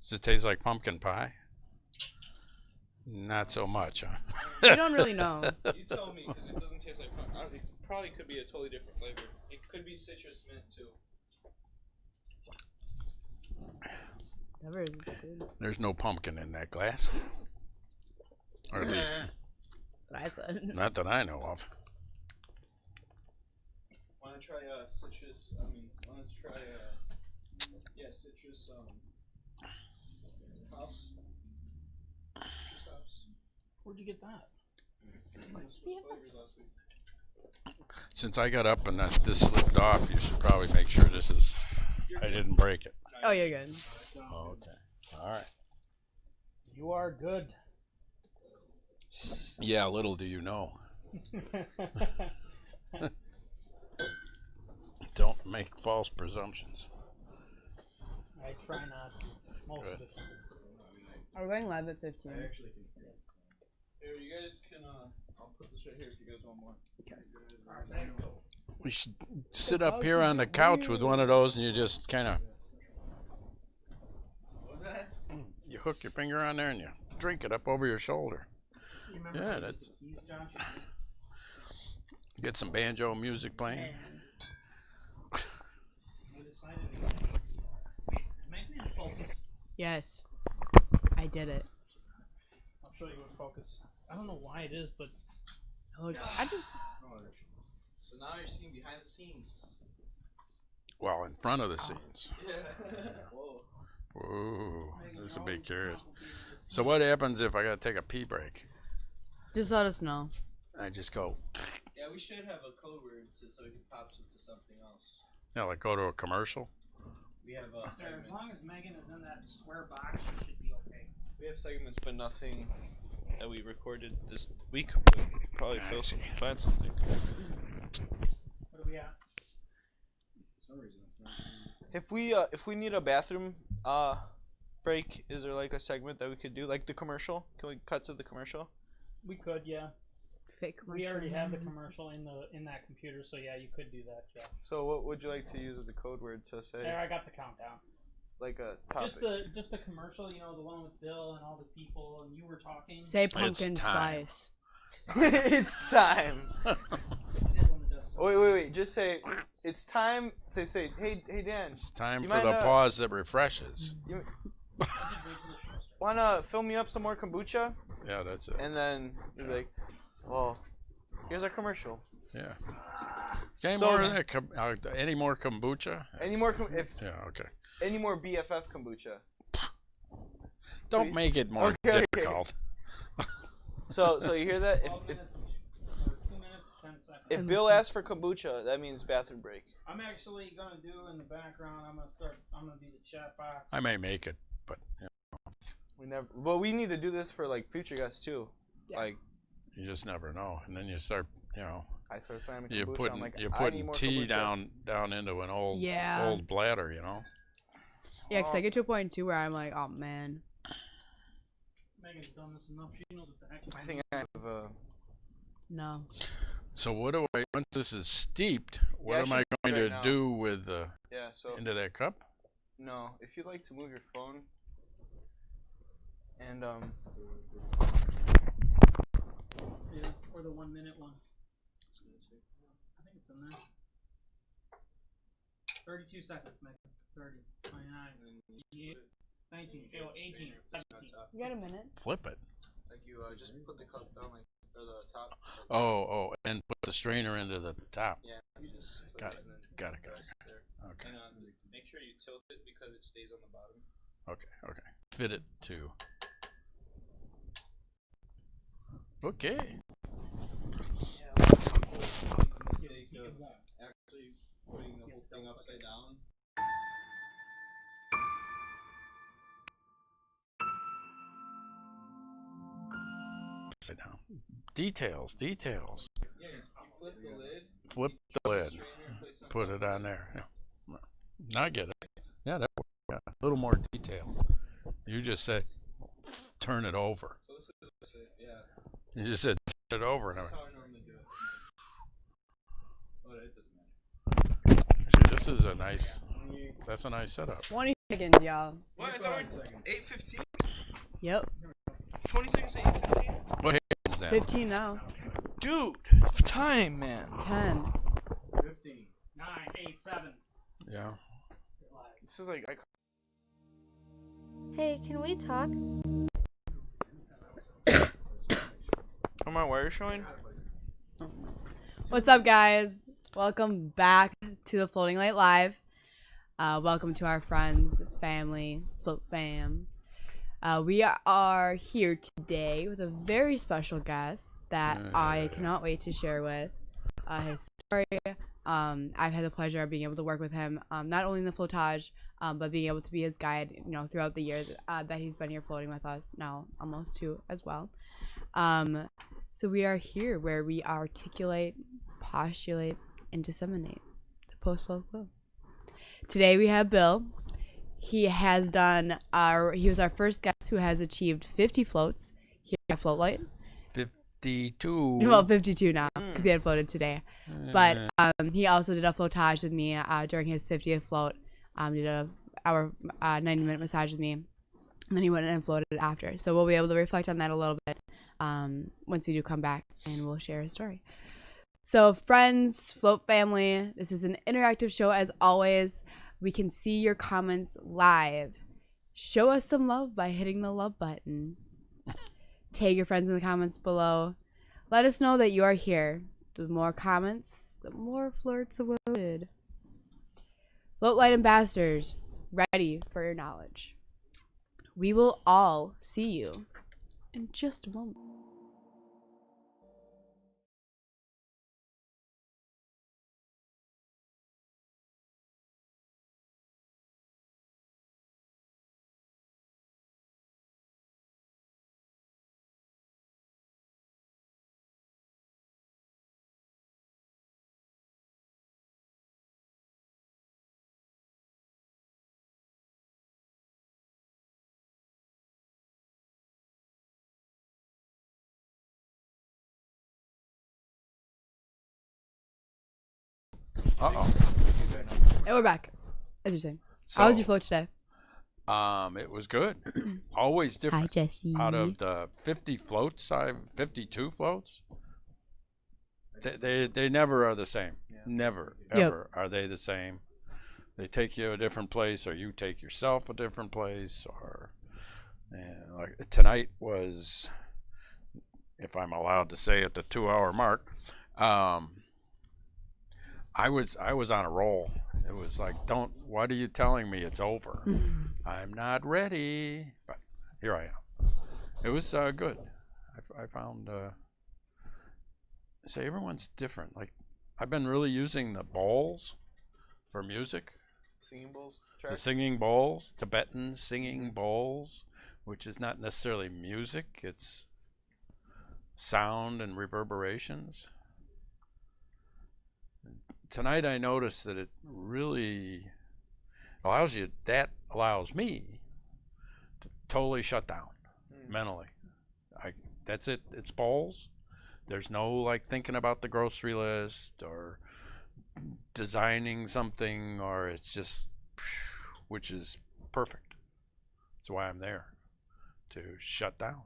Does it taste like pumpkin pie? Not so much, huh? I don't really know. You tell me, because it doesn't taste like pumpkin. It probably could be a totally different flavor. It could be citrus mint too. Never is good. There's no pumpkin in that glass. Or at least, What I said. not that I know of. Want to try citrus? Want to try citrus hops. Citrus hops. Where'd you get that? Switch flavors last week. Since I got up and this slipped off, you should probably make sure this is. I didn't break it. Oh, you're good. Oh, okay. All right. You are good. Yeah, little do you know. Don't make false presumptions. I try not to. Most of the time. Are we going live at 15? I actually can. Here, you guys can. I'll put this right here if you guys want more. Okay. Alright, thank you. We should sit up here on the couch with one of those and you just kind of. What was that? You hook your finger on there and you drink it up over your shoulder. You remember Yeah, how that's. the keys, Josh? Get some banjo music playing. We decided to make me focus. Yes. I did it. I'll show you what focus. I don't know why it is, but Oh, I just. So now you're seeing behind the scenes. Well, in front of the scenes. Yeah. Whoa. Whoa, this will be curious. So what happens if I gotta take a pee break? Just let us know. I just go, Yeah, we should have a code word so it can pop it to something else. like go to a commercial. We have as long segments. as Megan is in that square box, she should be okay. We have segments, but nothing that we recorded this week. We'll probably find something. What do we got? For some reason it's not. If we need a bathroom break, is there like a segment that we could do, like the commercial? Can we cut to the commercial? We could, yeah. Fake commercial. We already have the commercial in that computer, so yeah, you could do that, Jeff. So what would you like to use as a code word to say? There, I got the countdown. Like a topic. Just the commercial, the one with Bill and all the people, and you were talking. Say pumpkin time. spice. It's time. It is on the desktop. Wait. Just say it's time. Say. Hey Dan. It's time You for might the not- pause that refreshes. You I'll just wait till the show starts. wanna fill me up some more kombucha? Yeah, that's it. And then you'd be like, well, here's our commercial. Yeah. Any So- more of that? Any more kombucha? Any more Yeah, okay. any more BFF kombucha? Don't Please. make it more Okay. difficult. So you hear that? 12 minutes, or 2 minutes, 10 seconds. If Bill asks for kombucha, that means bathroom break. I'm actually gonna do in the background. I'm gonna be the chat box. I may make it, but But we need to do this for like future guests too. Yeah. Like you just never know. And then you start, I start slamming you're kombucha. putting I'm like, you're I putting need more tea kombucha. down into an old Yeah. old bladder, Yeah, because I get to a point too where I'm like, oh man. Megan's done this enough. She knows what the heck. I think I have a. No. So what do I? Once this is steeped, what Yeah, I am I should do going it to right now. do with the Yeah. So into that cup? no, if you'd like to move your phone. And Yeah, or the 1 minute one. I think it's in there. 32 seconds, Megan. 30, 29, 19, 18, 17. You got a minute? Flip it. like you just put the cup down like or the top. Oh, and put the strainer into the top. Yeah. You just put Got it it. and then Got it. rest there. Okay. And make sure you tilt it because it stays on the bottom. Okay. Fit it to. Okay. Yeah. The mistake of actually putting the whole thing upside down. Sit down. Details. Yeah. You flip the lid. Flip the lid. Strainer, place on Put top. it on there. Yeah. Now I get it. Yeah, that yeah. A little more detail. You just said turn it over. So this is it. Yeah. You just said turn it over. This And is how I normally do it. Oh, it doesn't matter. actually, this is a nice. That's a nice setup. 20 seconds, y'all. What? I thought we were 8:15. Yep. 20 seconds to 8:15. What is that? 15 now. Dude, time, man. 10. 15. 9, 8, 7. Yeah. This is like. Hey, can we talk? Oh, my wire showing? What's up, guys? Welcome back to the Floating Light Live. Welcome to our friends, family, Float Fam. We are here today with a very special guest that I cannot wait to share with his story. I've had the pleasure of being able to work with him, not only in the flotage, but being able to be his guide, throughout the year that he's been here floating with us, now almost 2 as well. So we are here where we articulate, postulate, and disseminate the post-float flow. Today we have Bill. He has done he was our first guest who has achieved 50 floats here at Floatlight. 52. Well, 52 now because he had floated today. But he also did a flotage with me during his 50th float. Did a hour 90-minute massage with me, and then he went and floated after. So we'll be able to reflect on that a little bit once we do come back, and we'll share his story. So friends, float family, this is an interactive show as always. We can see your comments live. Show us some love by hitting the love button. Tag your friends in the comments below. Let us know that you are here. The more comments, the more flirts awarded. Floatlight ambassadors, ready for your knowledge. We will all see you in just a moment. Uh-oh. And we're back, as you're saying. So, How was your float today? it was good. Always different. Hi, Jesse. Out of the 50 floats, 52 floats, they never are the same. Yeah. Never, ever are they the same. They take you a different place, or you take yourself a different place, or like tonight was, if I'm allowed to say, at the 2-hour mark. I was on a roll. It was like, what are you telling me it's over? I'm not ready. But here I am. It was good. I found, everyone's different. Like, I've been really using the bowls for music. Singing bowls? The singing bowls, Tibetan singing bowls, which is not necessarily music. It's sound and reverberations. Tonight I noticed that it really allows me to totally shut down mentally. That's it. It's bowls. There's no like thinking about the grocery list or designing something, or it's just, which is perfect. That's why I'm there, to shut down.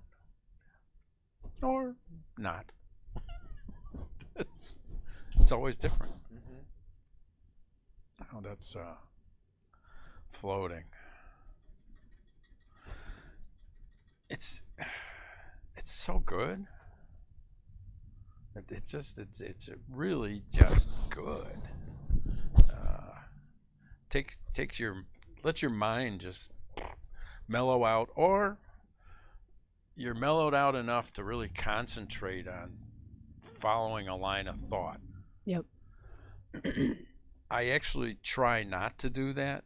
Or not. It's always different. Oh, that's floating. It's so good. It's really just good. Let your mind just mellow out, or you're mellowed out enough to really concentrate on following a line of thought. Yep. I actually try not to do that.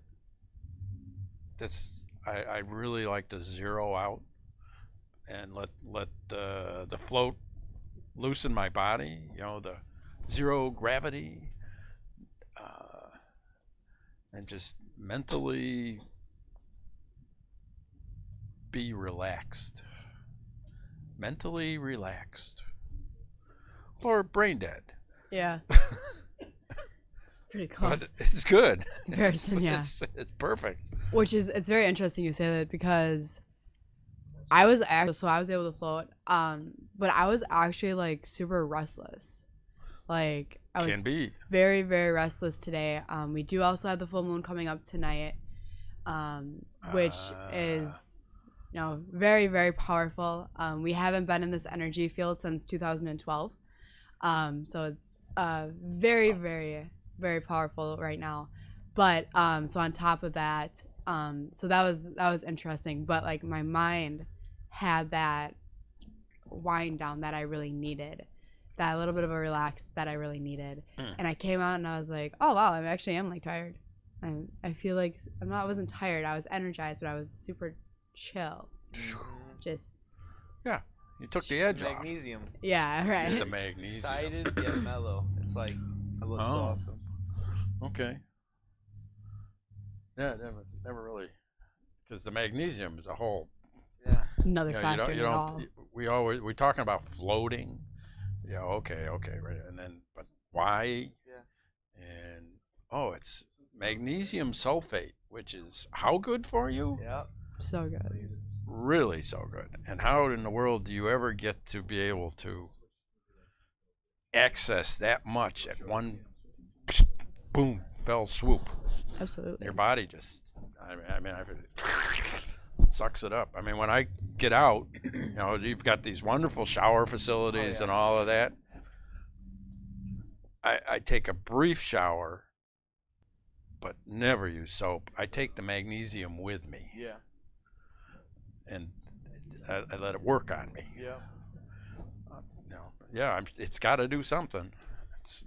I really like to zero out and let the float loosen my body. The zero gravity, and just mentally be relaxed. Mentally relaxed, or brain dead. Yeah. Pretty close. But it's good. Comparison, yeah. It's perfect. Which is, it's very interesting you say that, because I was able to float, but I was actually like super restless. Like I was Can be. very, very restless today. We do also have the full moon coming up tonight, which is, you know, very, very powerful. We haven't been in this energy field since 2012, so it's very, very, very powerful right now. But so on top of that, so that was interesting. But like my mind had that wind down that I really needed, that little bit of a relax that I really needed. And I came out and I was like, oh wow, I actually am like tired. I feel like I wasn't tired. I was energized, but I was super chill. Just Yeah, you took the edge off. Magnesium. yeah, right. It's the magnesium. Excited yet mellow. It's like, it looks Oh. awesome. Okay. Yeah, never really, because the magnesium is a whole. Yeah. Another You know, factor you at all. don't. We're talking about floating. Yeah. Okay. Right. And then, but why? Yeah. And it's magnesium sulfate, which is how good for you? Yeah. So good. Really so good. And how in the world do you ever get to be able to access that much at one boom, fell swoop? Absolutely. Your body just, I mean, sucks it up. I mean, when I get out, you know, you've got these wonderful shower facilities and all of that. I take a brief shower, but never use soap. I take the magnesium with me. Yeah. And I let it work on me. Yeah. You know, yeah, it's got to do something. It's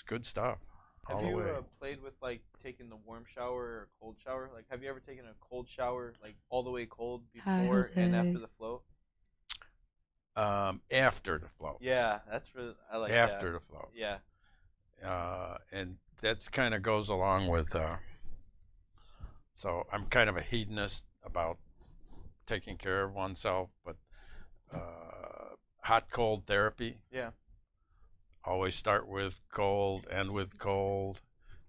good stuff. All Have the you way. played with like taking the warm shower or cold shower? Like, have you ever taken a cold shower, like all the way cold Hi, before and Jose. after the float? After the float. Yeah, that's really, I like After that. the float. Yeah. And that's kind of goes along with. So I'm kind of a hedonist about taking care of oneself, but hot cold therapy. Yeah. Always start with cold, end with cold,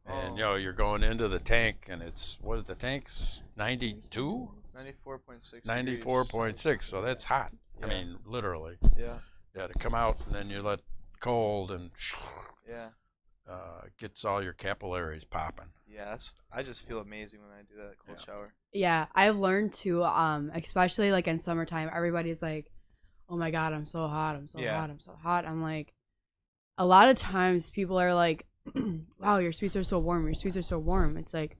and Oh. you know you're going into the tank, and it's what is the tank's 92, 94.6. 94.6. So that's hot. Yeah. I mean, literally. Yeah. Yeah, to come out and then you let cold and Yeah. gets all your capillaries popping. Yeah. I just feel amazing when I do that cold shower. Yeah, I've learned to, especially like in summertime, everybody's like, oh my God, I'm so hot. I'm so hot. I'm so hot. I'm like, a lot of times people are like, wow, your streets are so warm. Your streets are so warm. It's like,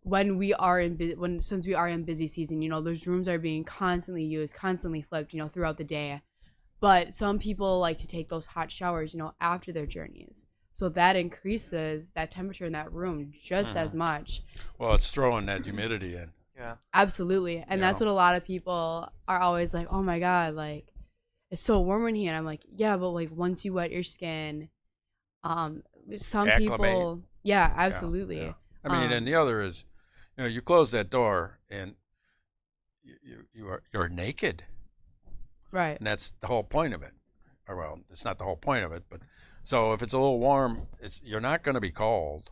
since we are in busy season, you know, those rooms are being constantly used, constantly flipped, you know, throughout the day. But some people like to take those hot showers, you know, after their journeys. So that increases that temperature in that room just as much. Well, it's throwing that humidity in. Yeah. Absolutely. And Yeah. that's what a lot of people are always like, oh my God, like, it's so warm in here. And I'm like, yeah, but like once you wet your skin, some Acclimate. people, yeah, absolutely. Yeah. I mean, and the other is, you know, you close that door and you're naked. Right. And that's the whole point of it. Or well, it's not the whole point of it, but so if it's a little warm, you're not going to be cold,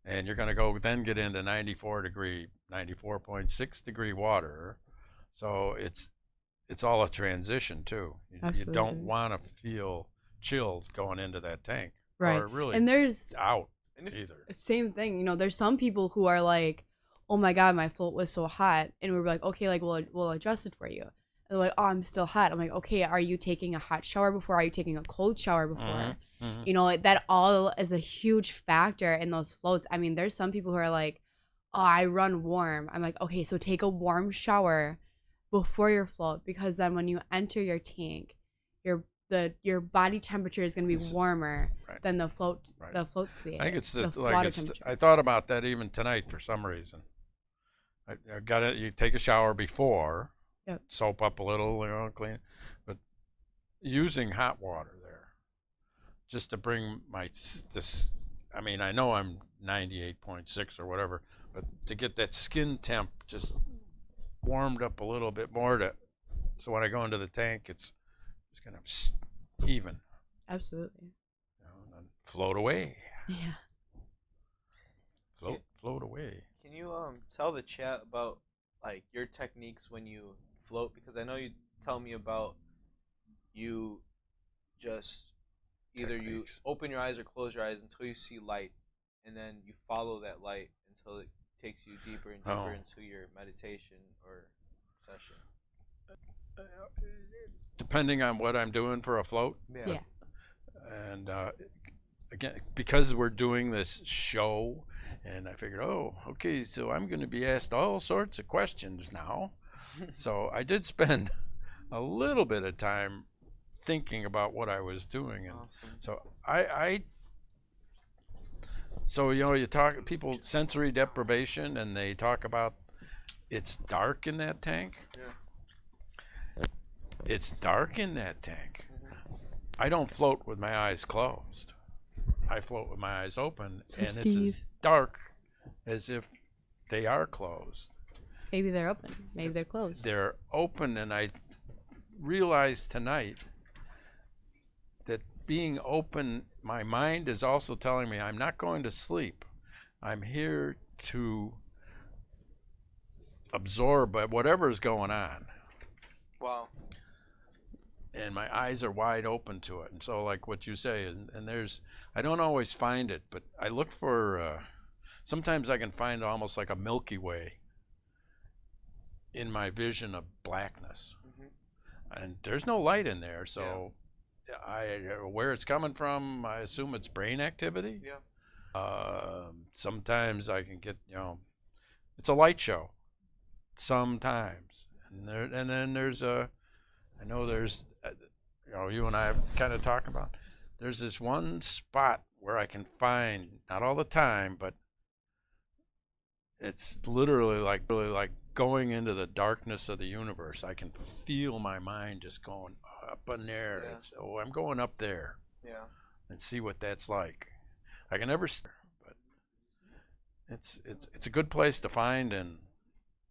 and you're going to get into 94.6 degree water. So it's all a transition too. You Absolutely. don't want to feel chilled going into that tank, Right. or really And there's out And if, either. same thing, you know, there's some people who are like, oh my God, my float was so hot. And we're like, okay, like we'll adjust it for you. And they're like, oh, I'm still hot. I'm like, okay, are you taking a hot shower before? Are you taking a cold shower before? Mhm. You know, like, that all is a huge factor in those floats. I mean, there's some people who are like, oh, I run warm. I'm like, okay, so take a warm shower before your float, because then when you enter your tank, your body temperature is going to be warmer Right. than the float space. I think it's the like water it's. temperature. I thought about that even tonight for some reason. I got it. You take a shower before, Yep. soap up a little, you know, clean, but using hot water there, just to bring this. I mean, I know I'm 98.6 or whatever, but to get that skin temp just warmed up a little bit more, so when I go into the tank, it's kind of even, Absolutely. you know, and then float away. Yeah. Float float away. Can you tell the chat about like your techniques when you float? Because I know you tell me about you just either you Techniques. open your eyes or close your eyes until you see light, and then you follow that light until it takes you deeper and deeper into your meditation or session. Depending on what I'm doing for a float. Yeah. And again, because we're doing this show, and I figured, oh, okay, so I'm going to be asked all sorts of questions now. So I did spend a little bit of time thinking about what I was doing, and Awesome. so so you talk people sensory deprivation, and they talk about it's dark in that tank. Yeah. It's dark in that tank. I don't float with my eyes closed. I float with my eyes open, and it's as dark as if they are closed. Maybe they're open. Maybe they're closed. They're open, and I realized tonight that being open, my mind is also telling me I'm not going to sleep. I'm here to absorb whatever's going on. Wow. And my eyes are wide open to it. And so like what you say, and there's, I don't always find it, but I look for, sometimes I can find almost like a Milky Way in my vision of blackness. And there's no light in there, so where it's coming from, I assume it's brain activity. Sometimes I can get, it's a light show. Sometimes, and then there's I know there's, you and I have kind of talked about. There's this one spot where I can find, not all the time, but it's literally like going into the darkness of the universe. I can feel my mind just going up in there. Yeah. It's, I'm going up there. Yeah. And see what that's like. I can never, but it's a good place to find and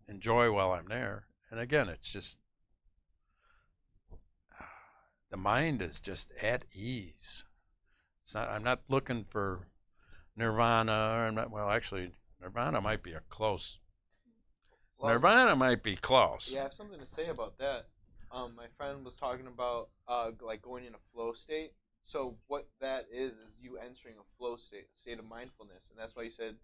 enjoy while I'm there. And again, it's just the mind is just at ease. It's not. I'm not looking for nirvana. Or I'm not. Well, actually, nirvana might be a close. Well, Nirvana might be close. Yeah, I have something to say about that. My friend was talking about like going in a flow state. So what that is you entering a flow state of mindfulness, and that's why you said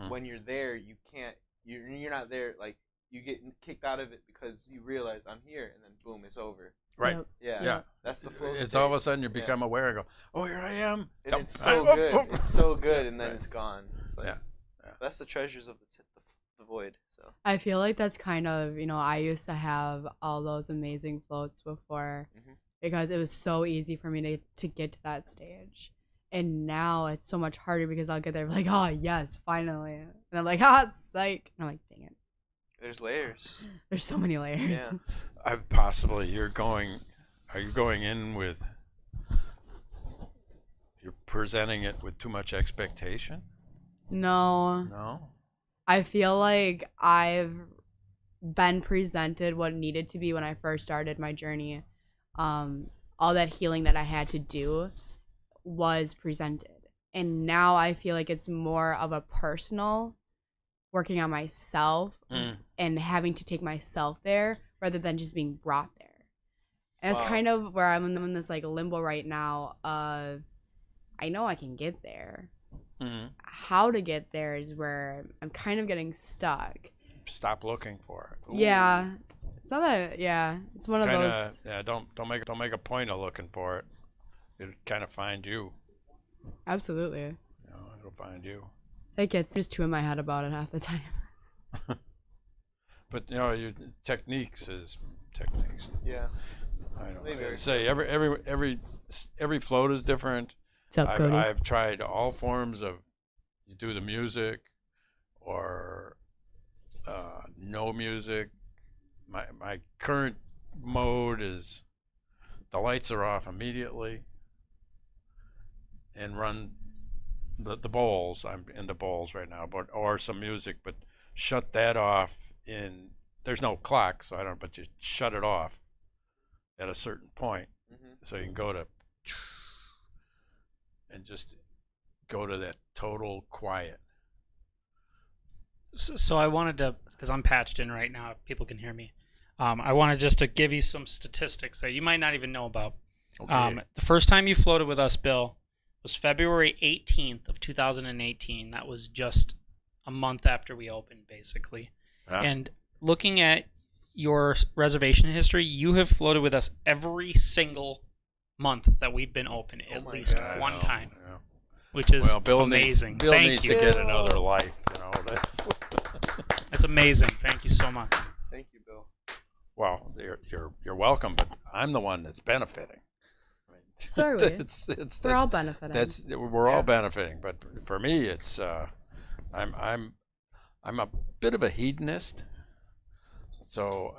when you're there, you can't. You're not there. Like you get kicked out of it because you realize I'm here, and then boom, it's over. Right. Yep. Yeah. That's the flow state. It's all of a sudden you become aware and go, oh, here I am. And it's so good. It's so good, and then it's gone. It's like, that's the treasures of the void. So I feel like that's kind of, I used to have all those amazing floats before because it was so easy for me to get to that stage. And now it's so much harder because I'll get there like, oh, yes, finally. And I'm like, psych. And I'm like, dang it. There's layers. There's so many layers. Yeah. Are you going in with, you're presenting it with too much expectation? No? I feel like I've been presented what needed to be when I first started my journey. All that healing that I had to do was presented. And now I feel like it's more of a personal working on myself and having to take myself there rather than just being brought there. And it's kind of where I'm in this like limbo right now of I know I can get there. How to get there is where I'm kind of getting stuck. Stop looking for it. Yeah. It's not that it's one of those. Yeah, don't make a point of looking for it. It'll kind of find you. Absolutely. It'll find you. It gets just too in my head about it half the time. But your techniques is techniques. Yeah. I don't say every float is different. What's up, Cody? I've tried all forms of, you do the music or no music. My current mode is the lights are off immediately and run the bowls. I'm into bowls right now, or some music, but shut that off there's no clock, so I don't, but you shut it off at a certain point. So you can go to and just go to that total quiet. So I wanted to, because I'm patched in right now, if people can hear me. I wanted just to give you some statistics that you might not even know about. Okay. The first time you floated with us, Bill, was February 18th of 2018. That was just a month after we opened, basically. Huh? And looking at your reservation history, you have floated with us every single month that we've been open, Oh at my least gosh. one time, Yeah. which is Well, Bill amazing. Bill Thank needs you. to get another life. You know, That's amazing. Thank you so much. Thank you, Bill. well, you're welcome, but I'm the one that's benefiting. I mean, So are we. We're all benefiting. We're all benefiting, but for me, it's I'm a bit of a hedonist. So,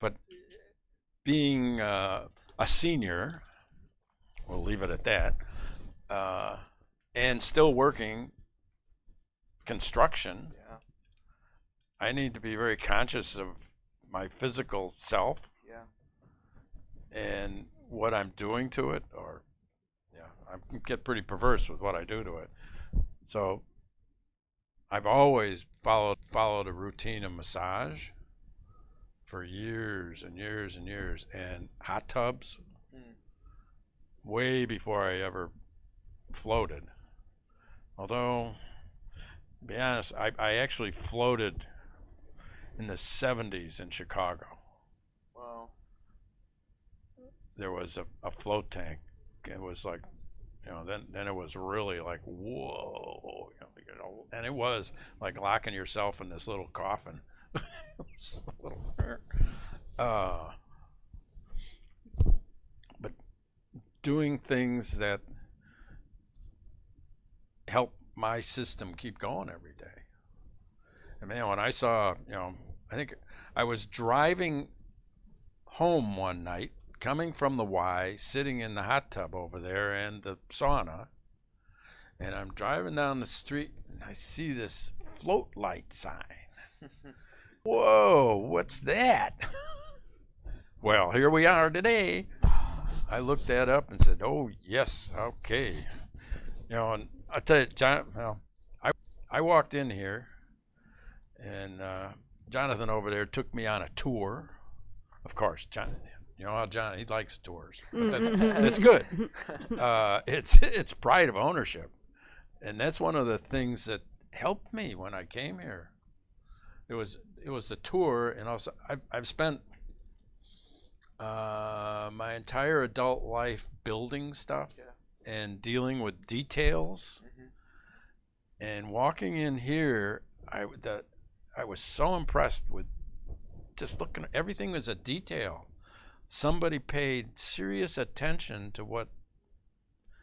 but being a senior, we'll leave it at that, and still working construction, Yeah. I need to be very conscious of my physical self Yeah. and what I'm doing to it, or I get pretty perverse with what I do to it. So I've always followed a routine of massage for years and years and years, and hot tubs way before I ever floated. Although, to be honest, I actually floated in the 70s in Chicago. Wow. There was a float tank. It was like, then it was really like, whoa, and it was like locking yourself in this little coffin. It was a little, but doing things that help my system keep going every day. And man, when I saw, I think I was driving home one night, coming from the Y, sitting in the hot tub over there and the sauna, and I'm driving down the street and I see this float light sign. Whoa, what's that? Well, here we are today. I looked that up and said, oh, yes, okay. And I'll tell you, John, I walked in here, and Jonathan over there took me on a tour. Of course, John, you know how John, he likes tours. But that's good. It's pride of ownership. And that's one of the things that helped me when I came here. It was a tour, and also I've spent my entire adult life building stuff and dealing with details. And walking in here, I was so impressed with just looking. Everything was a detail. Somebody paid serious attention to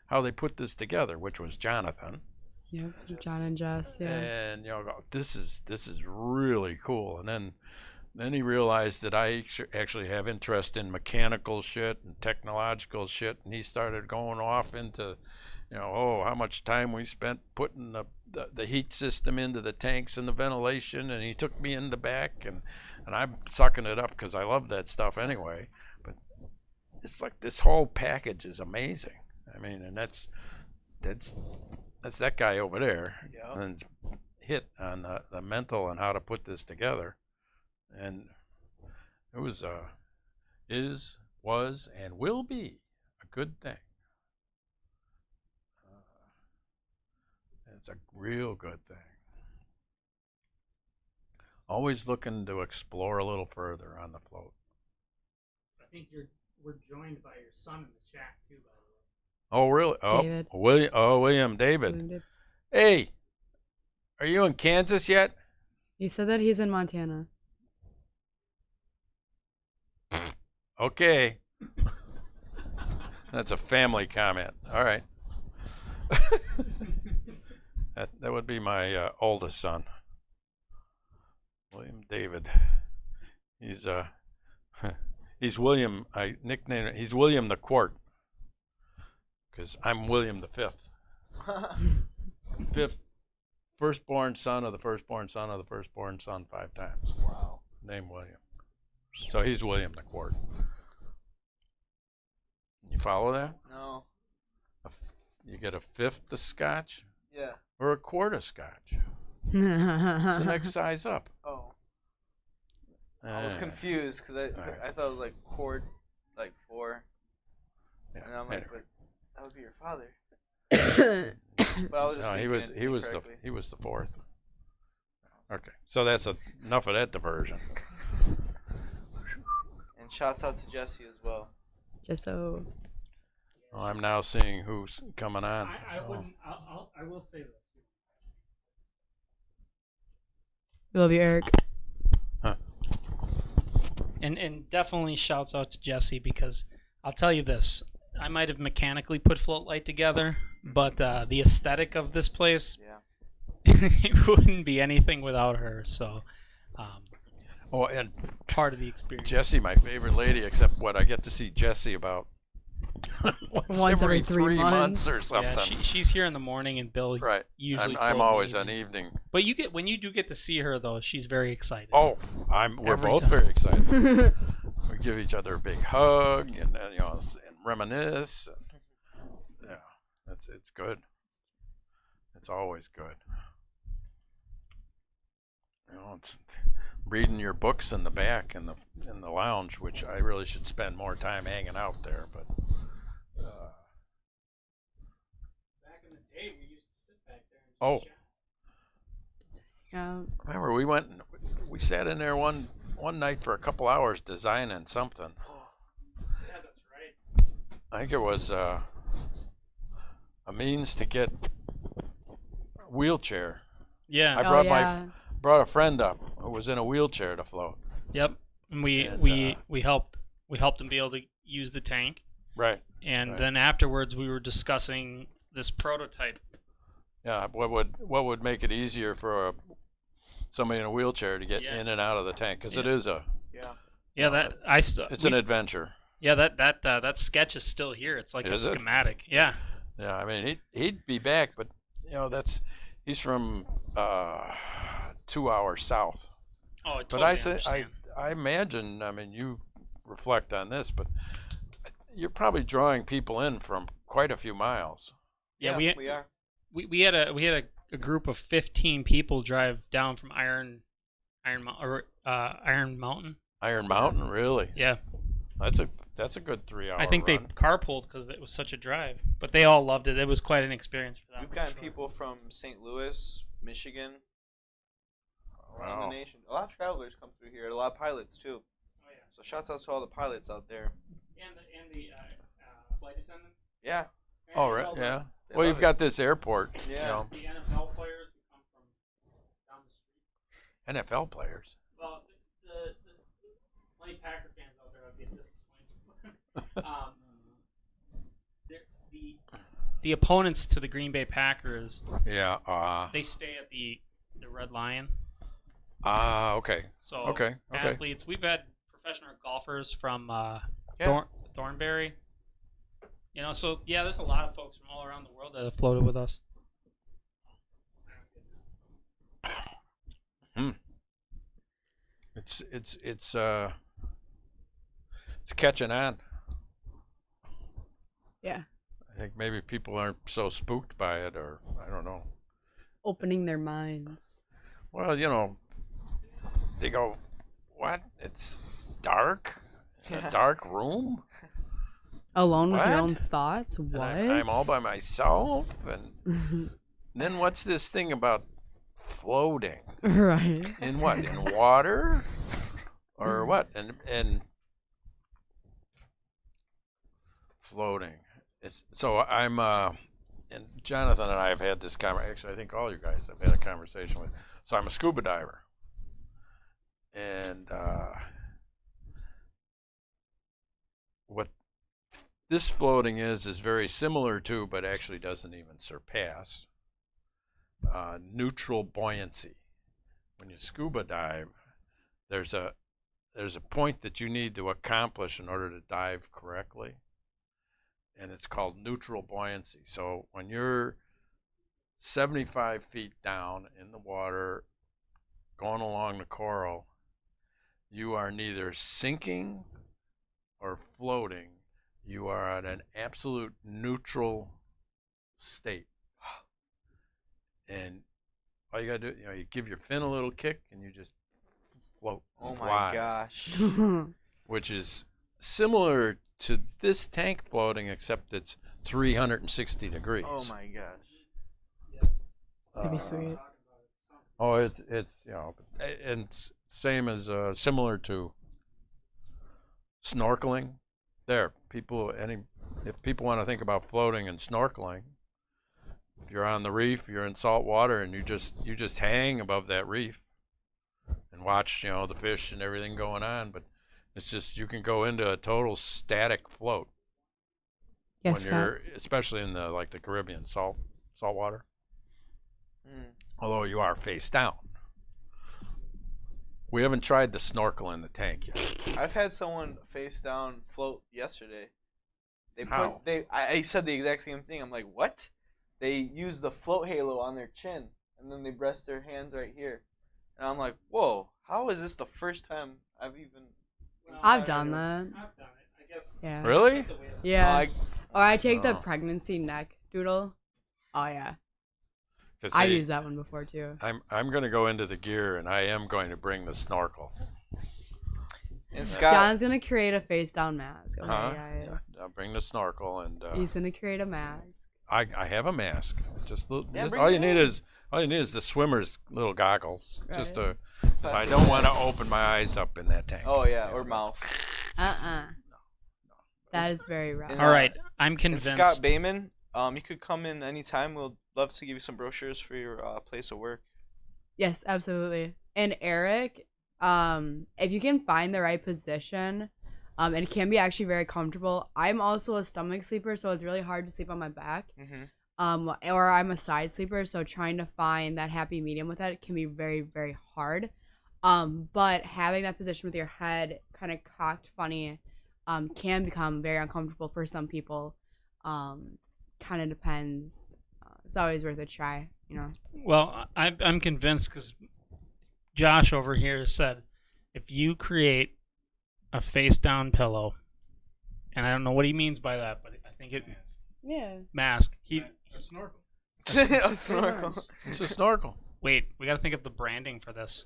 how they put this together, which was Jonathan. Yep, John and Jess. Yeah. And this is really cool. And then he realized that I actually have interest in mechanical shit and technological shit, and he started going off into, how much time we spent putting the heat system into the tanks and the ventilation, and he took me in the back, and I'm sucking it up because I love that stuff anyway. But it's like this whole package is amazing. I mean, and that's that guy over there, and it's hit on the mental and how to put this together. And it was was, and will be a good thing. It's a real good thing. Always looking to explore a little further on the float. I think we're joined by your son in the chat too, by the way. Oh, really? Oh, David. William David. Hey, are you in Kansas yet? He said that he's in Montana. Okay. That's a family comment. All right. That would be my oldest son, William David. He's William. I nicknamed it. He's William the Quart, because I'm William the Fifth. Firstborn son of the firstborn son of the firstborn son 5 times. Wow. Named William. So he's William the Quart. You follow that? No. You get a fifth of scotch Yeah. or a quart of scotch. It's the next size up. Oh, I was confused because I thought it was like cord, like 4, Yeah, and I'm like, anyway. but that would be your father. But I was just No, thinking he was the 4th. Okay, so that's enough of that diversion. And shouts out to Jesse as well. Just so. Well, I'm now seeing who's coming on. I wouldn't. I will say this. We love you, Eric. And definitely shouts out to Jesse, because I'll tell you this. I might have mechanically put Floatlight together, but the aesthetic of this place, it wouldn't be anything without her. So, Oh, and part of the experience. Jessie, my favorite lady, except I get to see Jessie about once every 3 months or something. Yeah, she's here in the morning, and Bill right. usually. I'm always an evening. But when you do get to see her though, she's very excited. Oh, we're Every both time. very excited. We give each other a big hug and reminisce. And, yeah, it's good. It's always good. It's reading your books in the back in the lounge, which I really should spend more time hanging out there. But back in the day, we used to sit back there and chat. Yeah. Remember, we sat in there one night for a couple hours designing something. Yeah, that's right. I think it was a means to get a wheelchair. Yeah. I brought a friend up who was in a wheelchair to float. Yep. And we helped him be able to use the tank. Right. And right. then afterwards, we were discussing this prototype. Yeah. What would make it easier for somebody in a wheelchair to get in and out of the tank? Because it is a. Yeah. It's an adventure. Yeah. That sketch is still here. It's like a schematic. Yeah. Yeah. I mean, he'd be back, but he's from 2 hours south. Oh, I totally but understand. I imagine. I mean, you reflect on this, but you're probably drawing people in from quite a few miles. Yeah, we are. We had a group of 15 people drive down from Iron Mountain. Iron Mountain, really? Yeah. That's a good 3 hour. I think run. they carpooled because it was such a drive, but they all loved it. It was quite an experience for them. We've gotten people from St. Louis, Michigan, around the nation. A lot of travelers come through here. A lot of pilots too. Oh yeah. So shouts out to all the pilots out there. And the flight attendants. Yeah. Oh, right. Yeah. They Well, love you've got this airport. Yeah. The NFL players who come from down the street. NFL players. Well, the plenty Packer fans out there, I'd be disappointed. The opponents to the Green Bay Packers. Yeah. They stay at the Red Lion. Okay. So okay. athletes, we've had professional golfers from Thornberry. So yeah, there's a lot of folks from all around the world that have floated with us. It's catching on. Yeah. I think maybe people aren't so spooked by it, or I don't know. Opening their minds. Well, they go, what? It's dark? In a dark room? Alone with your What? own thoughts? What? I'm all by myself? And then what's this thing about floating? Right. In what? In water? Or what? And floating. So I'm and Jonathan and I have had this conversation. Actually, I think all you guys have had a conversation with. So I'm a scuba diver, and what this floating is very similar to, but actually doesn't even surpass, neutral buoyancy. When you scuba dive, there's a point that you need to accomplish in order to dive correctly, and it's called neutral buoyancy. So when you're 75 feet down in the water, going along the coral, you are neither sinking or floating. You are at an absolute neutral state. And all you gotta do, you give your fin a little kick and you just float. Oh and my fly, gosh. which is similar to this tank floating, except it's 360 degrees. Oh my gosh. That'd be sweet. Oh, it's and same as similar to snorkeling. If people want to think about floating and snorkeling, if you're on the reef, you're in salt water, and you just hang above that reef and watch the fish and everything going on. But it's just you can go into a total static float Yes, when you're, especially in the Caribbean salt water. Although you are face down. We haven't tried the snorkel in the tank yet. I've had someone face down float yesterday. How? I said the exact same thing. I'm like, what? They use the float halo on their chin, and then they rest their hands right here. And I'm like, whoa, how is this the first time I've even... I've done that. I've done it. I guess. Yeah. Really? Yeah. Or I take the Oh. pregnancy neck doodle. Oh yeah. 'Cause I see, used that one before too. I'm going to go into the gear, and I am going to bring the snorkel. And Scott, John's gonna create a face down mask. Okay, Huh? guys. Yeah, I'll bring the snorkel, and He's gonna create a mask. I have a mask. Yeah, bring all it you need in. is the swimmer's little goggles, just Right. to. 'Cause I don't want to open my eyes up in that tank. oh yeah, or mouth. That is very rough. And, All right, I'm And convinced. Scott Bayman, you could come in anytime. We'll love to give you some brochures for your place of work. Yes, absolutely. And Eric, if you can find the right position, and it can be actually very comfortable. I'm also a stomach sleeper, so it's really hard to sleep on my back. Mm-hmm. Or I'm a side sleeper, so trying to find that happy medium with that can be very, very hard. But having that position with your head kind of cocked funny, can become very uncomfortable for some people. Kind of depends. It's always worth a try, Well, I'm convinced because Josh over here said if you create a face down pillow, and I don't know what he means by that, but I think it Yeah. mask. A snorkel. A snorkel. It's a snorkel. Wait, we got to think of the branding for this.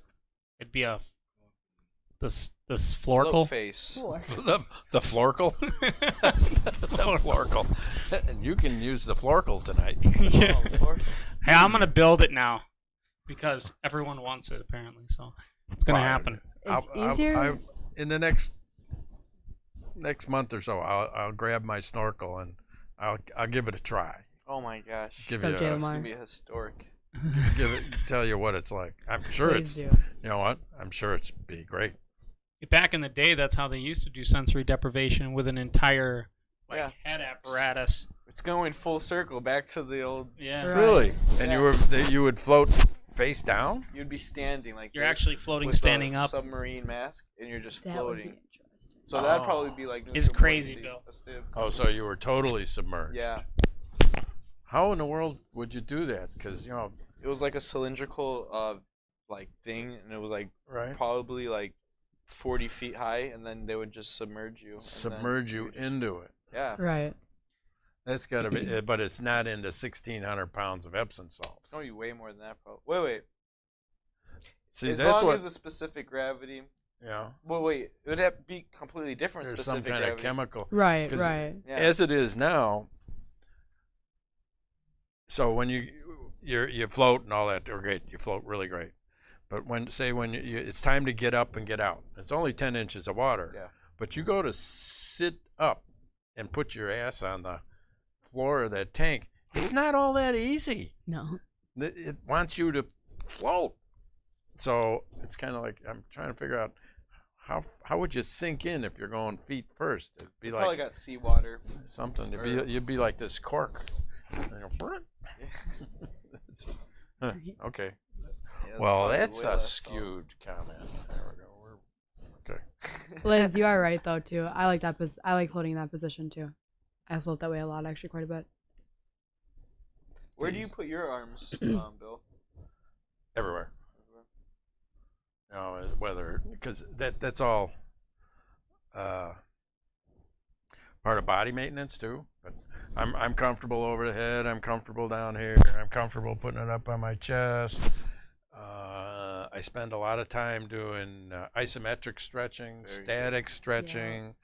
It'd be this Float florkel. face. The florkel. The florkel. And you can use the florkel tonight. Yeah. Oh, floor- Hey, I'm gonna build it now because everyone wants it apparently. So it's gonna Well, happen. It's easier. In the next month or so, I'll grab my snorkel and I'll give it a try. Oh my gosh. Give So you Jay It's Lamar. gonna be historic. tell you what it's like. I'm sure Please it's. do. You know what? I'm sure it's be great. Back in the day, that's how they used to do sensory deprivation with an entire Yeah. head apparatus. It's going full circle back to the old. Yeah. Right. Really? And Yeah. you would float face down? You'd be standing like You're this actually floating with standing a up. submarine mask, and you're just That would be floating. interesting. So that'd Oh. probably be like. It's crazy, Buoyancy. Bill. That's the- Oh, so you were totally submerged. Yeah. How in the world would you do that? Because It was like a cylindrical thing, and it was like right? probably like 40 feet high, and then they would just submerge you. and then Submerge you would just- into it. Yeah. Right. That's got to be, but it's not into 1,600 pounds of Epsom salt. It's gonna be way more than that, probably. Wait. See, As that's long what. as the specific gravity. Yeah. Wait. It would have to be completely different There's some specific kind of gravity. chemical. Right. 'Cause Right. Yeah. As it is now. So when you float and all that, they're great. You float really great. But when it's time to get up and get out, it's only 10 inches of water. Yeah. But you go to sit up and put your ass on the floor of that tank. It's not all that easy. No. It wants you to float. So it's kind of like I'm trying to figure out how would you sink in if you're going feet first? It'd be Probably like got seawater. something. or- You'd be like this cork. And you go, "Brrrt." Huh, okay. Yeah, Well, probably that's way a less salt. skewed comment. There we go. Okay. Liz, you are right though too. I like that. I like floating in that position too. I float that way a lot, actually, quite a bit. Where do you Please. put your arms, Bill? Everywhere. Whether because that's all part of body maintenance too. But I'm comfortable over the head. I'm comfortable down here. I'm comfortable putting it up on my chest. I spend a lot of time doing isometric stretching, Very static stretching,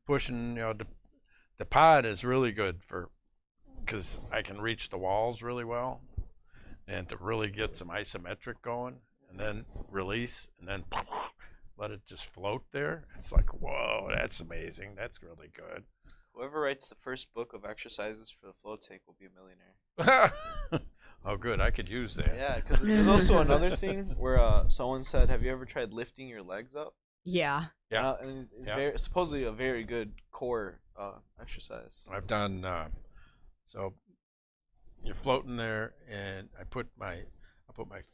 pushing. The pod is really good because I can reach the walls really well, and to really get some isometric going, and then release, and then let it just float there. It's like, whoa, that's amazing. That's really good. Whoever writes the first book of exercises for the flow tank will be a millionaire. Oh, good. I could use that. Yeah, because there's also another thing where someone said, "Have you ever tried lifting your legs up?" Yeah. Yeah. And it's supposedly a very good core exercise. I've done so. You're floating there, and I put my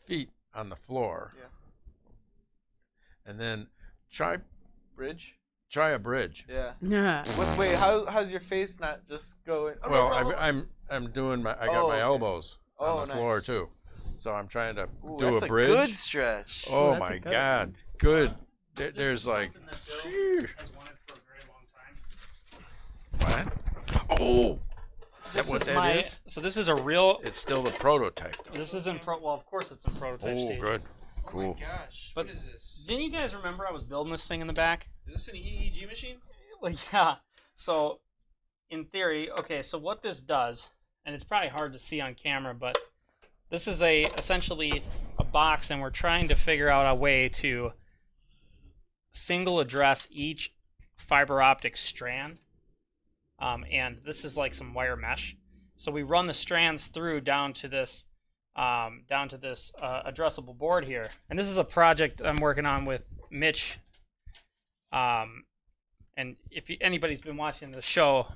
feet on the floor. Yeah. And then try Bridge. a bridge. Yeah. Wait, how's your face not just going? Oh, Well, no, no, no. I'm doing I got my okay. elbows on the floor nice. too, so I'm trying to Ooh, do that's a bridge. good stretch. Oh that's my a good God, good. This There's is like something that Bill has wanted for a very long time. what? Oh, is that This what is that is? So this is a real. It's still the prototype. Though. This is in well, of course it's in prototype Oh, stage. good, Oh cool. my gosh. But what is this? Didn't you guys remember I was building this thing in the back? Is this an EEG machine? Well, yeah. So, in theory, okay. So what this does, and it's probably hard to see on camera, but this is essentially a box, and we're trying to figure out a way to single address each fiber optic strand. And this is like some wire mesh. So we run the strands through down to this addressable board here. And this is a project I'm working on with Mitch. And if anybody's been watching the show,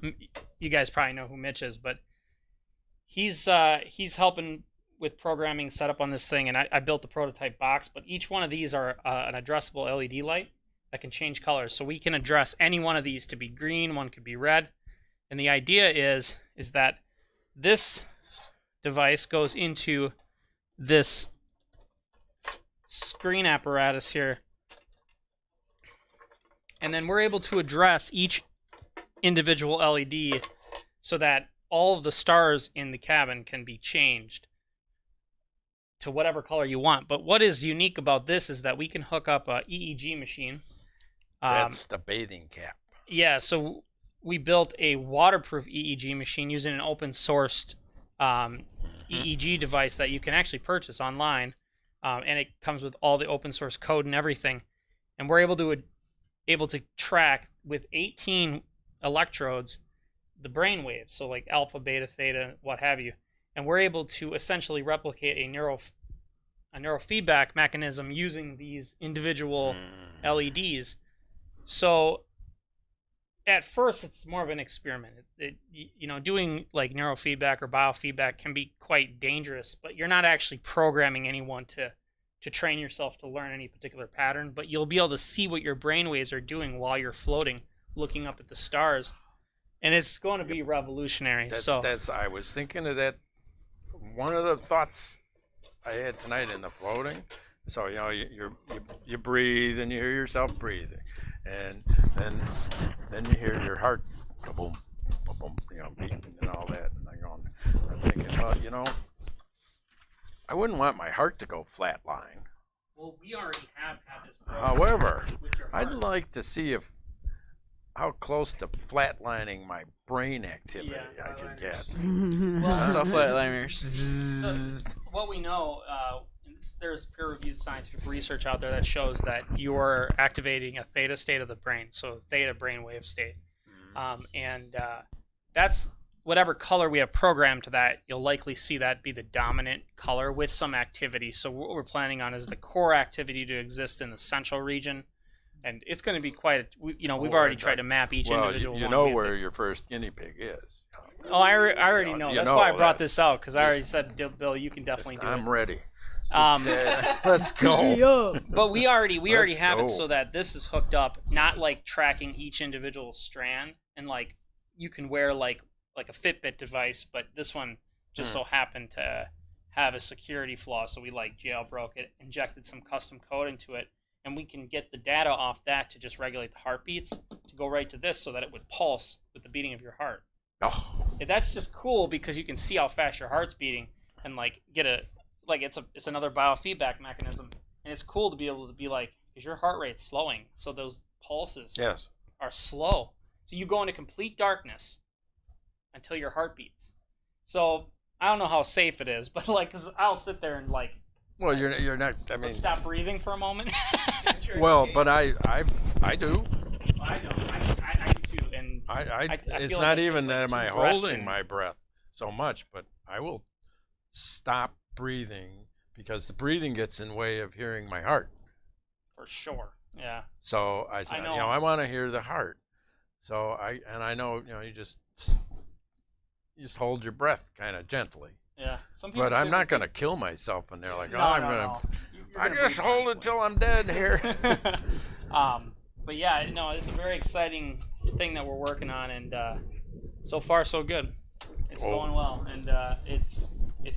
you guys probably know who Mitch is, but he's helping with programming setup on this thing, and I built the prototype box, but each one of these are an addressable LED light that can change colors. So we can address any one of these to be green, one could be red. And the idea is that this device goes into this screen apparatus here, and then we're able to address each individual LED so that all of the stars in the cabin can be changed to whatever color you want. But what is unique about this is that we can hook up a EEG machine. That's the bathing cap. Yeah, so we built a waterproof EEG machine using an open sourced EEG device that you can actually purchase online, and it comes with all the open source code and everything. And we're able to track with 18 electrodes the brain waves, so like alpha, beta, theta, what have you. And we're able to essentially replicate a neurofeedback mechanism using these individual LEDs. So at first, it's more of an experiment. Doing like neurofeedback or biofeedback can be quite dangerous, but you're not actually programming anyone to train yourself to learn any particular pattern, but you'll be able to see what your brain waves are doing while you're floating, looking up at the stars. And it's going to be revolutionary. I was thinking of that. One of the thoughts I had tonight in the floating. So you breathe and you hear yourself breathing, and then you hear your heart boom, boom, beating and all that. And I'm thinking, well, I wouldn't want my heart to go flatline. Well, we already have had this problem. However, with your heart. I'd like to see how close to flatlining my brain activity I can get. Well, That's all flatliners. what we know, there's peer-reviewed scientific research out there that shows that you're activating a theta state of the brain, so theta brainwave state, and that's whatever color we have programmed to that. You'll likely see that be the dominant color with some activity. So what we're planning on is the core activity to exist in the central region, and it's going to be quite. We've already tried to map each individual. You one. know where your first guinea pig is. Oh, I already know. That's why I brought this out, because I already This- said, Bill, you can definitely do it. I'm ready. Let's Let's go. But we already Let's have go. it so that this is hooked up, not like tracking each individual strand, and like you can wear like a Fitbit device, but this one just so happened to have a security flaw, so we like jailbroke it, injected some custom code into it, and we can get the data off that to just regulate the heartbeats to go right to this so that it would pulse with the beating of your heart. Oh, That's just cool because you can see how fast your heart's beating and like get a like it's another biofeedback mechanism, and it's cool to be able to be like, because your heart rate's slowing, so those pulses Yes. are slow. So you go into complete darkness until your heart beats. So I don't know how safe it is, but like, cause I'll sit there and like, Well, you're not. I mean, let's stop breathing for a moment. well, but I do. I don't. I do too, and I feel it's like not I even take, that like, am I 2 breaths holding in. my breath so much, but I will stop breathing because the breathing gets in the way of hearing my heart. For sure. Yeah. So I said, know. I want to hear the heart. So I know, you just hold your breath kind of gently. Yeah. Some people But say I'm not that going to kill myself in there like, No, I'm no, going no. to. You're I gonna just breathe hold it constantly. till I'm dead here. But yeah, no, it's a very exciting thing that we're working on, and so far so good. It's Oh. going well, and it's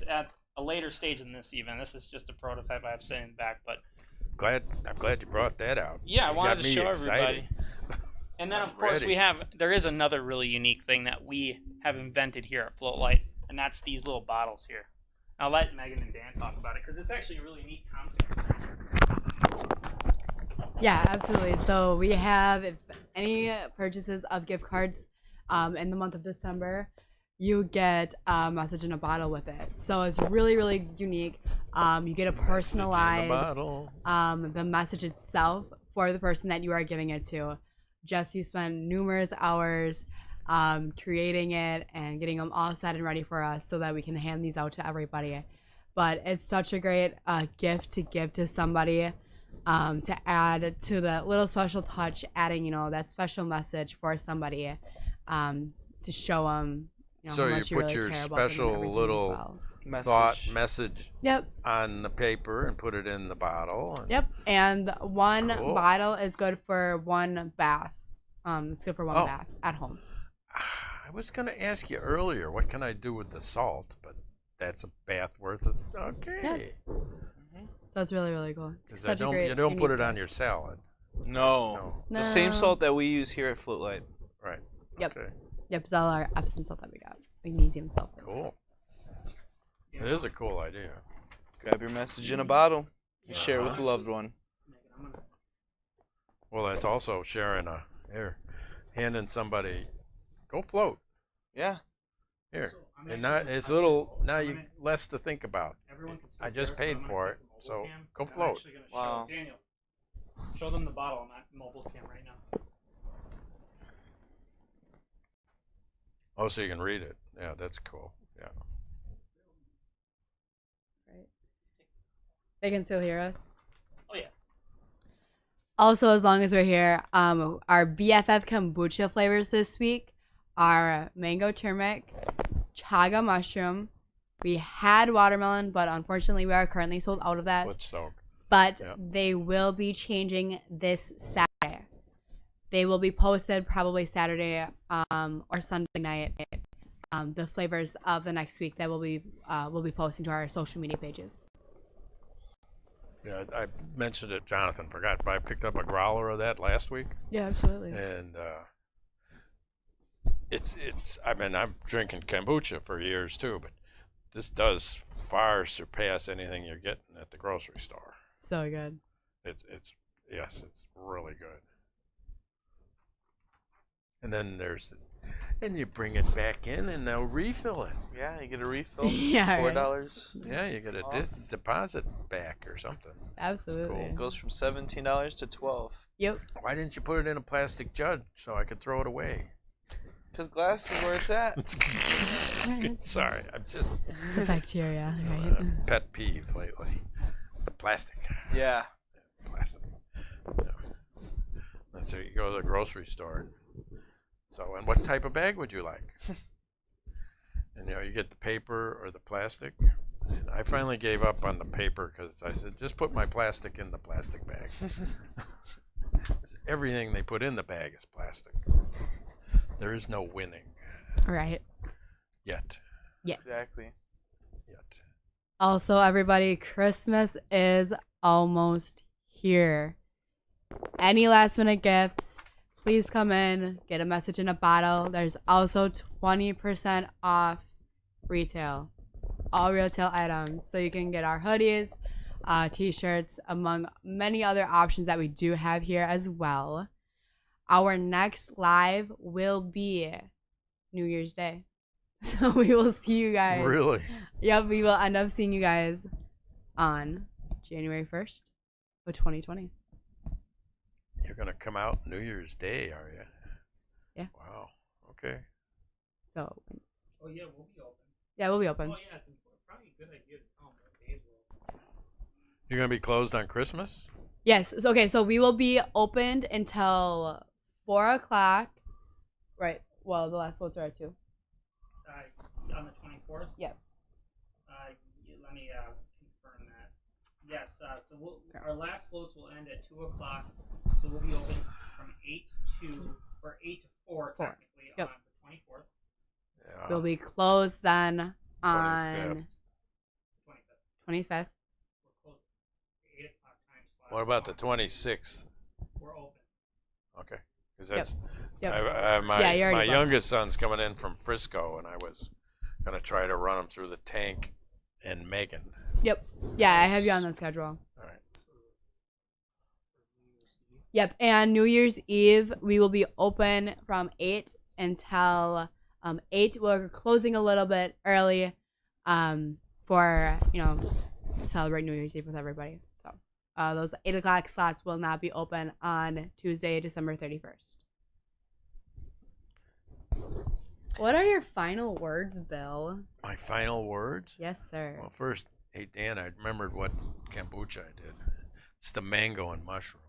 at a later stage in this even. This is just a prototype I have sitting back, but I'm glad you brought that out. yeah, I You wanted got to me show excited. everybody. And then I'm of course ready. there is another really unique thing that we have invented here at Floatlight, and that's these little bottles here. I'll let Megan and Dan talk about it because it's actually a really neat concept. Yeah, absolutely. So we have, if any purchases of gift cards in the month of December, you get a message in a bottle with it. So it's really, really unique. You get a personalized the message itself for the person that you are giving it to. Jesse spent numerous hours creating it and getting them all set and ready for us so that we can hand these out to everybody. But it's such a great gift to give to somebody, to add to the little special touch, adding, that special message for somebody, to show them, So how you much you put really your care about them and special everything as little well. message Yep. on the paper and put it in the bottle. Yep. And one Cool. bottle is good for one bath. It's good for one Oh. bath at home. I was going to ask you earlier, what can I do with the salt? But that's a bath worth of. Okay. So it's really, really cool. It's Because such a great, you don't put unique it on gift. your salad. No. No. The same salt that we use here at Floatlight. Right. Yep. Okay. Yep, it's all our Epsom salt that we got. Magnesium salt. Cool. It is a cool idea. Grab your message in a bottle and share it with a loved one. Well, that's also sharing handing somebody, go float Yeah. here, So, I'm and actually not it's gonna- little now I'm you gonna- less to think about. Everyone can see I just theirs, but paid I'm gonna for get it, the mobile so cam, go and I'm float. actually gonna Wow. show Daniel. Show them the bottle on that mobile cam right now. Oh, so you can read it. Yeah, that's cool. Yeah. Right. They can still hear us. Oh yeah. Also, as long as we're here, our BFF Kombucha flavors this week are mango turmeric, chaga mushroom. We had watermelon, but unfortunately, we are currently sold out of that. Woodstock. But Yeah. they will be changing this Saturday. They will be posted probably Saturday or Sunday night. The flavors of the next week that we'll be posting to our social media pages. Yeah, I mentioned it. Jonathan forgot, but I picked up a growler of that last week, Yeah, absolutely. and it's. I mean, I'm drinking kombucha for years too, but this does far surpass anything you're getting at the grocery store. So good. It's really good. And then and you bring it back in, and they'll refill it. Yeah, you get a refill. Yeah, right. $4. Yeah, you get a deposit back or something. Absolutely. Cool. It goes from $17 to $12. Yep. Why didn't you put it in a plastic jug so I could throw it away? Because glass is where it's at. Sorry, I'm just The bacteria, right? pet peeve lately. The plastic. Yeah. Plastic. Yeah. That's so you go to the grocery store. So, and what type of bag would you like? And you get the paper or the plastic. And I finally gave up on the paper because I said, just put my plastic in the plastic bag. Everything they put in the bag is plastic. There is no winning Right. yet. Yes. Exactly. Yet. Also, everybody, Christmas is almost here. Any last minute gifts, please come in, get a message in a bottle. There's also 20% off retail. all retail items. So you can get our hoodies, t-shirts, among many other options that we do have here as well. Our next live will be New Year's Day. So we will see you guys. Really? Yep, we will end up seeing you guys on January 1st of 2020. You're going to come out New Year's Day, are you? Yeah. Wow. Okay. So, Oh yeah, we'll be open. yeah, we'll be open. Oh yeah, it's probably a good idea to tell them what days we're open. You're going to be closed on Christmas? Yes. So, okay, so we will be opened until 4 o'clock. Right. Well, the last votes are at 2. On the 24th? Yep. Let me confirm that. Yes, so our last floats will end at 2 o'clock. So we'll be open from 8 to 4 technically Yep. on the 24th. Yeah. We'll be closed then on 25th. 25th. We're closed at 8 o'clock time slot. What about the 26th? We're open. Okay. Because that's Yep. my Yeah, you're already booked. youngest son's coming in from Frisco, and I was going to try to run him through the tank and Megan. Yep. Yeah, I have you on the schedule. All right. Yep. And New Year's Eve, we will be open from 8 until 8. We're closing a little bit early for, celebrate New Year's Eve with everybody. So those 8 o'clock slots will not be open on Tuesday, December 31st. What are your final words, Bill? My final words? Yes, sir. Well, first, hey, Dan, I remembered what kombucha I did. It's the mango and mushroom.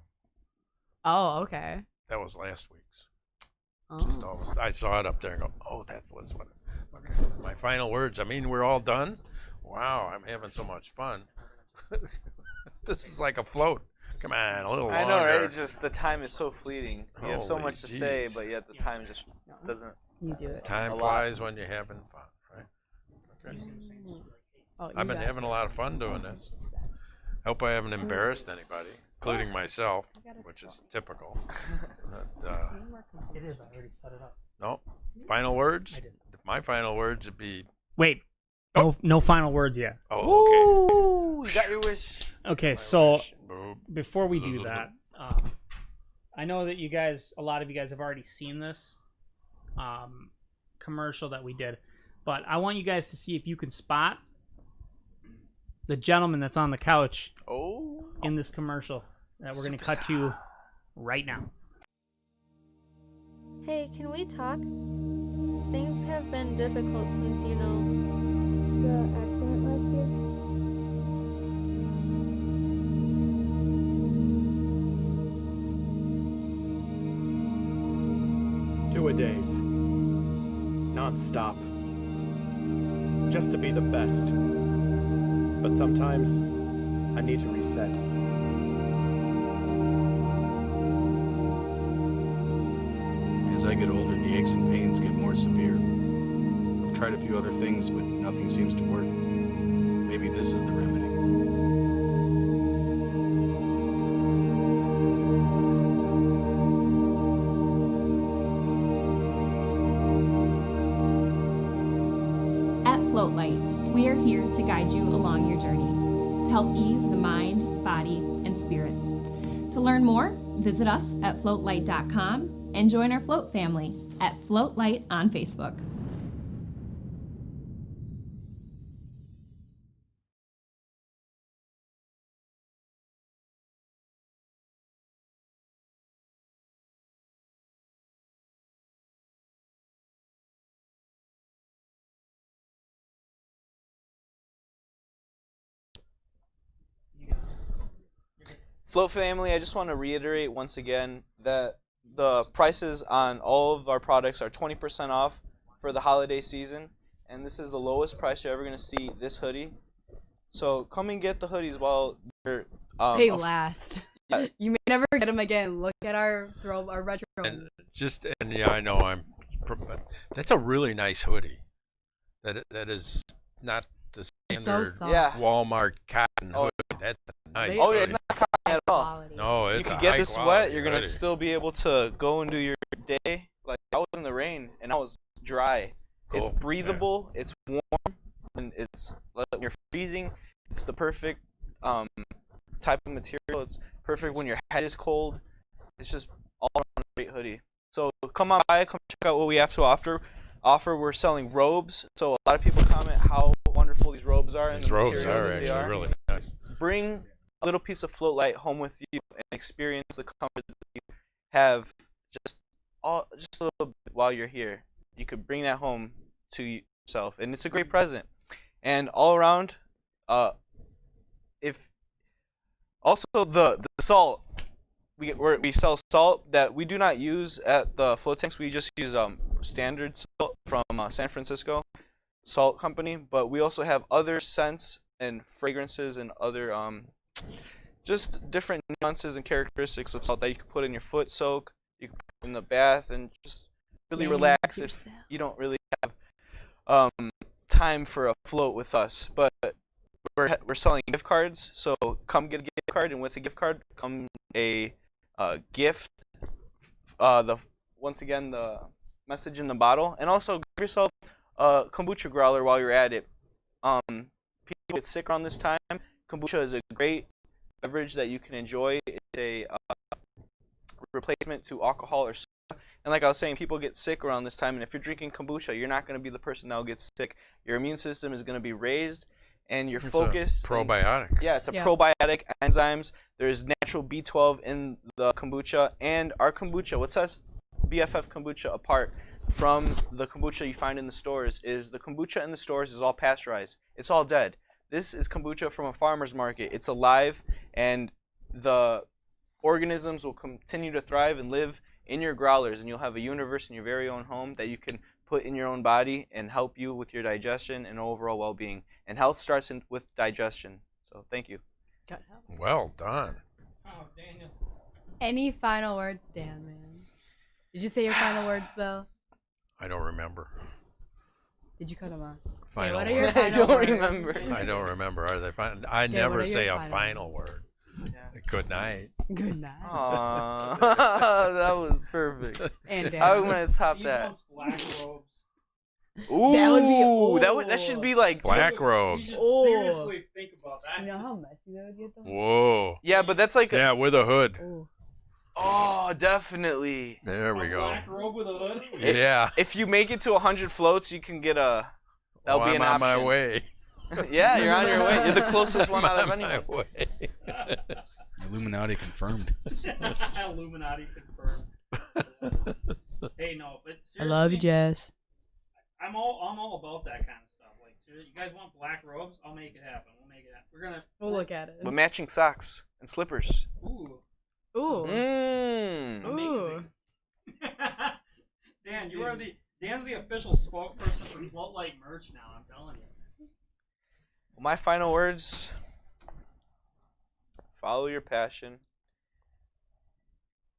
Oh, okay. That was last week's. Oh. Just always, I saw it up there and go, oh, that was what. My final words. I mean, we're all done. Wow, I'm having so much fun. This is like a float. Come on, a little longer. I know, right? It's just the time is so fleeting. You have so Holy much to say, jeez. but yet the time just doesn't. You do it. Time a lot. flies when you're having fun, right? Okay. Oh, I've you been got having a lot of fun doing this. Hope I haven't embarrassed anybody, including myself, which is typical. But, It is. I already set it up. no, final words? I didn't. My final words would be, Wait. No final words yet. oh, Ooh, you got your wish. Okay, okay. so Boop. before we do that, I know that a lot of you guys have already seen this commercial that we did, but I want you guys to see if you can spot the gentleman that's on the couch in this commercial that we're going to cut to right now. Hey, can we talk? Things have been difficult since, the accident last year. 2-a-days. Non-stop. Just to be the best. But sometimes, I need to reset. As I get older, the aches and pains get more severe. I've tried a few other things, but nothing seems to work. Maybe this is the remedy. At Floatlight, we are here to guide you along your journey, to help ease the mind, body, and spirit. To learn more, visit us at floatlight.com and join our float family at Floatlight on Facebook. Float family, I just want to reiterate once again that the prices on all of our products are 20% off for the holiday season, and this is the lowest price you're ever going to see this hoodie. So come and get the hoodies while they're They last. Yeah. You may never get them again. Look at our retro. And yeah, I know that's a really nice hoodie. That is not the standard soft. Yeah. Walmart cotton Oh, hoodie. That's nice. They- Oh, yeah, it's hoodie. not cotton at all. Quality. No, You it's can a get high the sweat. quality You're gonna hoodie. still be able to go and do your day. Like I was in the rain and I was dry. It's Cool. breathable. It's warm. when you're freezing. It's the perfect type of material. It's perfect when your head is cold. It's just all around a great hoodie. So come on by, come check out what we have to offer. We're selling robes. So a lot of people comment how wonderful these robes are. These robes are actually really nice. Bring a little piece of float light home with you and experience the comfort that you have just a little bit while you're here. You could bring that home to yourself, and it's a great present. And all around, if also the salt, we sell salt that we do not use at the float tanks. We just use standard salt from San Francisco Salt Company, but we also have other scents and fragrances and other just different nuances and characteristics of salt that you can put in your foot soak, you can put in the bath, and just really relax if you don't really have time for a float with us. But we're selling gift cards, so come get a gift card, and with a gift card come a gift. Once again, the message in the bottle, and also give yourself a kombucha growler while you're at it. People get sick around this time. Kombucha is a great beverage that you can enjoy. It's a replacement to alcohol or soda. And like I was saying, people get sick around this time, and if you're drinking kombucha, you're not going to be the person that will get sick. Your immune system is going to be raised, and your focus. Probiotic. Yeah, it's a probiotic, enzymes. There's natural B12 in the kombucha, and our kombucha, what sets BFF kombucha apart from the kombucha you find in the stores is the kombucha in the stores is all pasteurized. It's all dead. This is kombucha from a farmer's market. It's alive, and the organisms will continue to thrive and live in your growlers, and you'll have a universe in your very own home that you can put in your own body and help you with your digestion and overall well-being. And health starts with digestion. So thank you. Well done. Oh, Daniel. Any final words, Dan, man? Did you say your final words, Bill? I don't remember. Did you cut them off? Final what are your words. final I don't words? remember. I don't remember. Are they final? I what never are say your a final final word. Yeah. Good night. Good night. Aww, that was perfect. And Dan. I'm gonna top Steve that. wants black robes. Ooh, That would be- that should be like Black You robes. should Oh. seriously think about that. You know how messy that would get, though? Whoa. Yeah, but that's like Yeah, with a hood. Oh. oh, definitely. There we A go. black robe with a hood. Yeah. If you make it to 100 floats, you can get a. That'll be I'm an on option. my way. Yeah, you're on your way. You're the closest one out of I'm on anyone. my way. Illuminati confirmed. Illuminati confirmed. Hey, no, but I seriously, love you, Jess. I'm all about that kind of stuff. Like, seriously, you guys want black robes? I'll make it happen. We'll make it happen. We're gonna. We'll look at it. With matching socks and slippers. Ooh, Ooh. Mmm. amazing. Dan, Dan's the official spokesperson for Floatlight merch now. I'm telling you. My final words: follow your passion.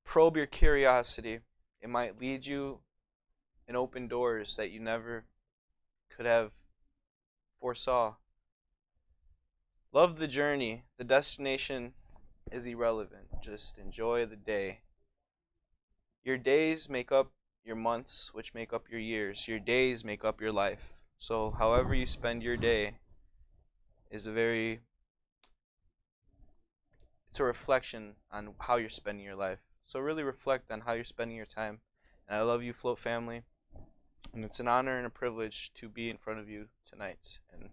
Probe your curiosity. It might lead you and open doors that you never could have foresaw. Love the journey. The destination is irrelevant. Just enjoy the day. Your days make up your months, which make up your years. Your days make up your life. So however you spend your day is it's a reflection on how you're spending your life. So really reflect on how you're spending your time. And I love you, Float family. And it's an honor and a privilege to be in front of you tonight and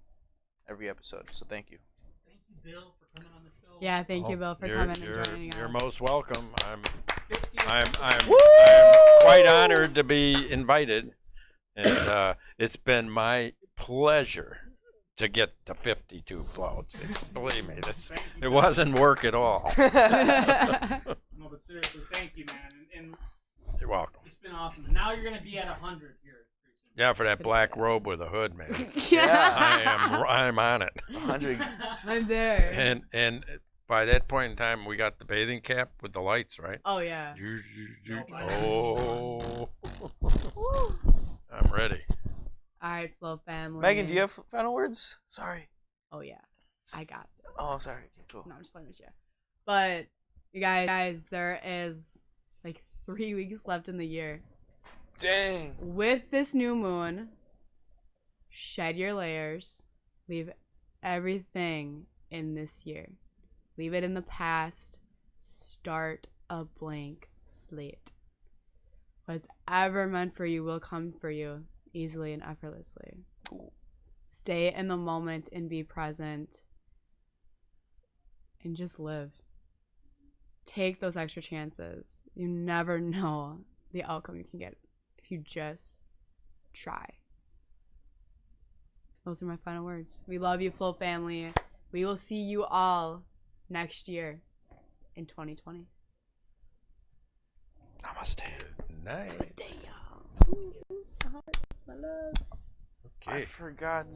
every episode. So thank you. Thank you, Bill, for coming on the show. Yeah, thank you, Bill, for coming and joining You're us. most welcome. I'm Woo! quite honored to be invited, and it's been my pleasure to get to 52 floats. Believe me, it wasn't work at all. No, but seriously, thank you, man. And You're welcome. it's been awesome. And now you're gonna be at 100 here pretty soon. Yeah, for that black robe with a hood, man. Yeah. I'm on it. 100. I'm there. And by that point in time, we got the bathing cap with the lights, right? Oh, yeah. Oh, I'm ready. All right, Flow family. Megan, do you have final words? Sorry. Oh, yeah. I got this. Oh, sorry. Okay, cool. No, I'm just playing with you. But, you guys, there is like 3 weeks left in the year. Dang. With this new moon, shed your layers. Leave everything in this year. Leave it in the past. Start a blank slate. What's ever meant for you will come for you easily and effortlessly. Stay in the moment and be present. And just live. Take those extra chances. You never know the outcome you can get if you just try. Those are my final words. We love you, Flow family. We will see you all next year in 2020. Namaste. Nice. Namaste, y'all. My love. Okay. I forgot